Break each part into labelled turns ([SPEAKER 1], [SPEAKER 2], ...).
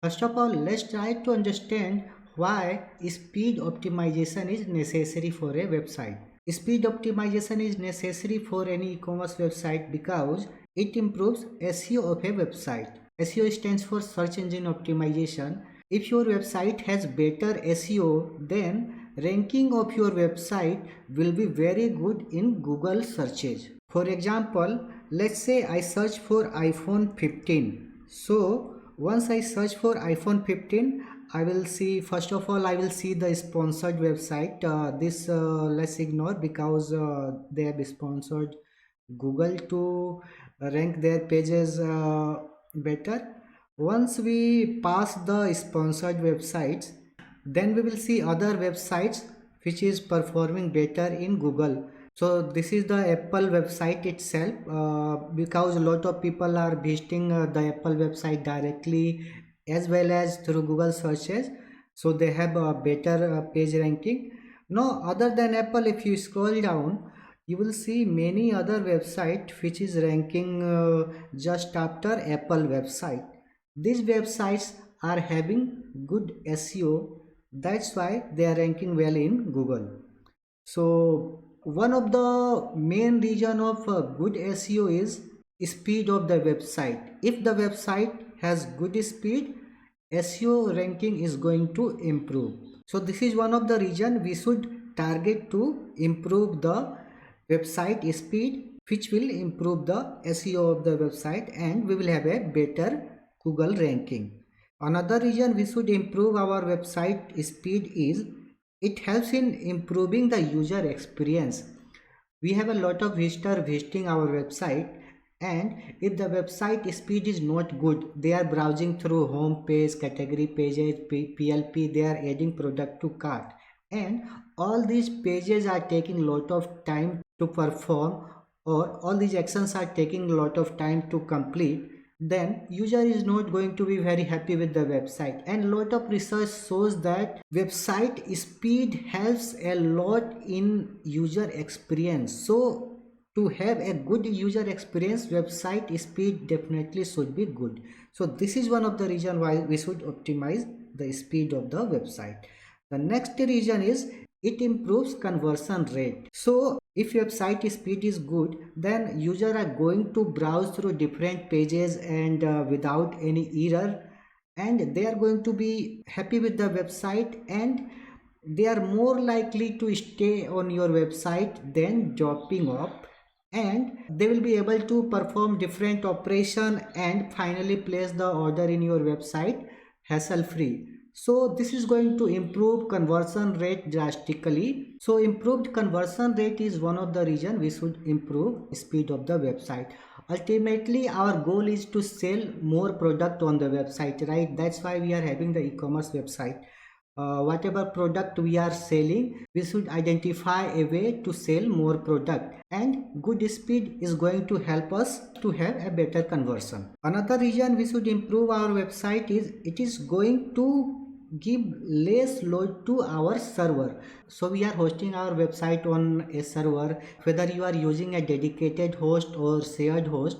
[SPEAKER 1] First of all, let's try to understand why speed optimization is necessary for a website. Speed optimization is necessary for any e-commerce website because it improves SEO of a website. SEO stands for search engine optimization. If your website has better SEO, then ranking of your website will be very good in Google searches. For example, let's say I search for iPhone 15. So once I search for iPhone 15, I will see, first of all, I will see the sponsored website. This let's ignore because they have sponsored Google to rank their pages better. Once we pass the sponsored websites, then we will see other websites which is performing better in Google. So this is the Apple website itself, because a lot of people are visiting the Apple website directly as well as through Google searches, so they have a better page ranking. Now other than Apple, if you scroll down, you will see many other website which is ranking just after Apple website. These websites are having good SEO, that's why they are ranking well in Google. So one of the main reason of good SEO is speed of the website. If the website has good speed, SEO ranking is going to improve. So this is one of the reason we should target to improve the website speed, which will improve the SEO of the website and we will have a better Google ranking. Another reason we should improve our website speed is it helps in improving the user experience. We have a lot of visitors visiting our website, and if the website speed is not good, they are browsing through home page, category pages, PLP, they are adding product to cart, and all these pages are taking a lot of time to perform, or all these actions are taking a lot of time to complete, then user is not going to be very happy with the website. And lot of research shows that website speed helps a lot in user experience. So to have a good user experience, website speed definitely should be good. So this is one of the reason why we should optimize the speed of the website. The next reason is it improves conversion rate. So if website speed is good, then users are going to browse through different pages and without any error, and they are going to be happy with the website, and they are more likely to stay on your website than dropping off, and they will be able to perform different operation and finally place the order in your website hassle free. So this is going to improve conversion rate drastically. So improved conversion rate is one of the reason we should improve speed of the website. Ultimately our goal is to sell more product on the website, right? That's why we are having the e-commerce website. Whatever product we are selling, we should identify a way to sell more product, and good speed is going to help us to have a better conversion. Another reason we should improve our website is it is going to give less load to our server. So we are hosting our website on a server, whether you are using a dedicated host or shared host,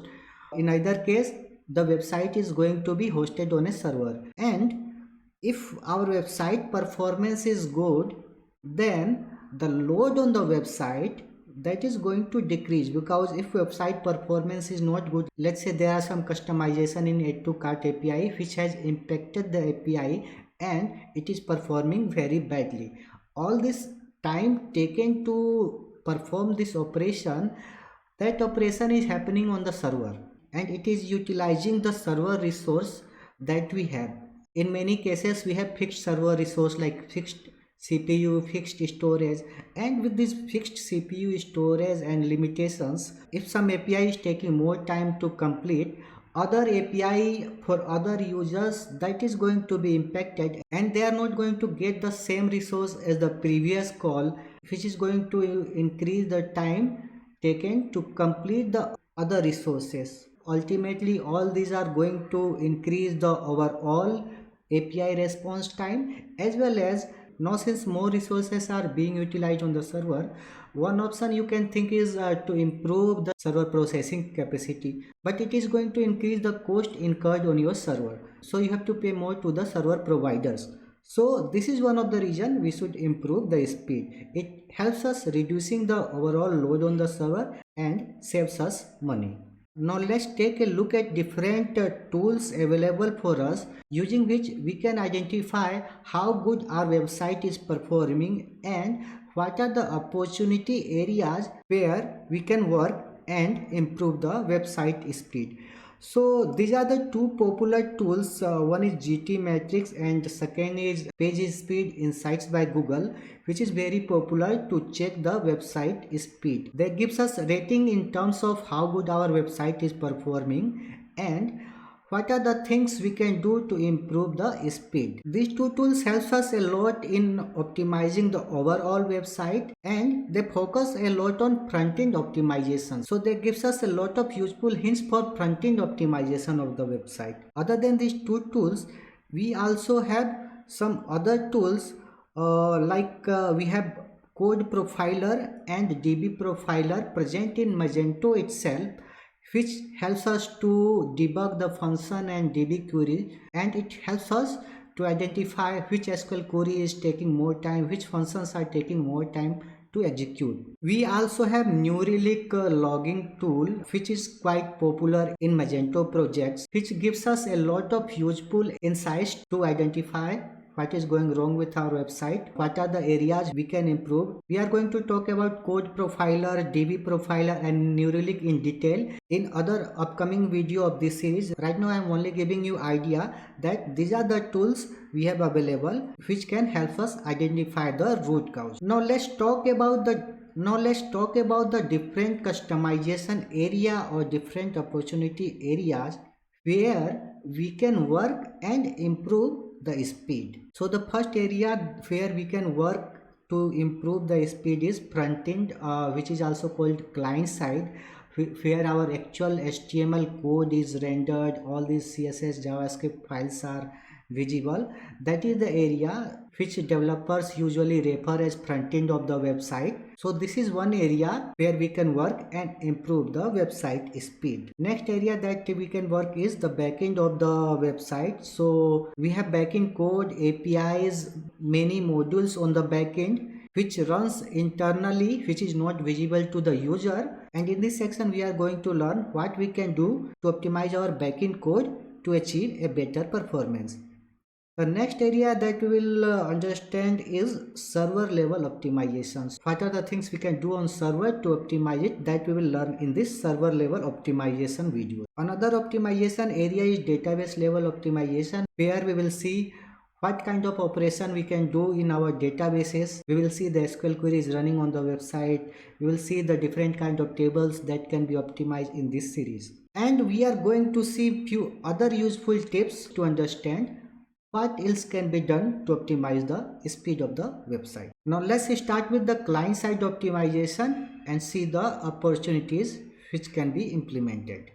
[SPEAKER 1] in either case the website is going to be hosted on a server. And if our website performance is good, then the load on the website, that is going to decrease, because if website performance is not good, let's say there are some customization in add to cart API which has impacted the API and it is performing very badly, all this time taken to perform this operation, that operation is happening on the server and it is utilizing the server resource that we have. In many cases we have fixed server resource like fixed CPU, fixed storage, and with this fixed CPU storage and limitations, if some API is taking more time to complete, other API for other users, that is going to be impacted and they are not going to get the same resource as the previous call, which is going to increase the time taken to complete the other resources. Ultimately all these are going to increase the overall API response time as well as Now since more resources are being utilized on the server, one option you can think is to improve the server processing capacity, but it is going to increase the cost incurred on your server, so you have to pay more to the server providers. So this is one of the reason we should improve the speed. It helps us reducing the overall load on the server and saves us money. Now let's take a look at different tools available for us, using which we can identify how good our website is performing and what are the opportunity areas where we can work and improve the website speed. So these are the two popular tools. One is GTmetrix and the second is PageSpeed Insights by Google, which is very popular to check the website speed. That gives us rating in terms of how good our website is performing and what are the things we can do to improve the speed. These two tools help us a lot in optimizing the overall website, and they focus a lot on front-end optimization. So they gives us a lot of useful hints for front-end optimization of the website. Other than these two tools, we also have some other tools we have Code Profiler and DB Profiler present in Magento itself, which helps us to debug the function and DB query, and it helps us to identify which SQL query is taking more time, which functions are taking more time to execute. We also have New Relic logging tool, which is quite popular in Magento projects, which gives us a lot of useful insights to identify what is going wrong with our website, what are the areas we can improve. We are going to talk about Code Profiler, DB Profiler and New Relic in detail in other upcoming video of this series. Right now I am only giving you idea that these are the tools we have available which can help us identify the root cause. Now let's talk about the different customization area or different opportunity areas where we can work and improve the speed. So the first area where we can work to improve the speed is front end, which is also called client side, where our actual HTML code is rendered, all these CSS JavaScript files are visible. That is the area which developers usually refer as front end of the website. So this is one area where we can work and improve the website speed. Next area that we can work is the backend of the website. So we have backend code, APIs, many modules on the backend which runs internally, which is not visible to the user. And in this section we are going to learn what we can do to optimize our backend code to achieve a better performance. The next area that we will understand is server level optimizations. What are the things we can do on server to optimize it, that we will learn in this server level optimization video. Another optimization area is database level optimization, where we will see what kind of operation we can do in our databases. We will see the SQL queries running on the website. We will see the different kind of tables that can be optimized in this series. And we are going to see few other useful tips to understand what else can be done to optimize the speed of the website. Now let's start with the client side optimization and see the opportunities which can be implemented.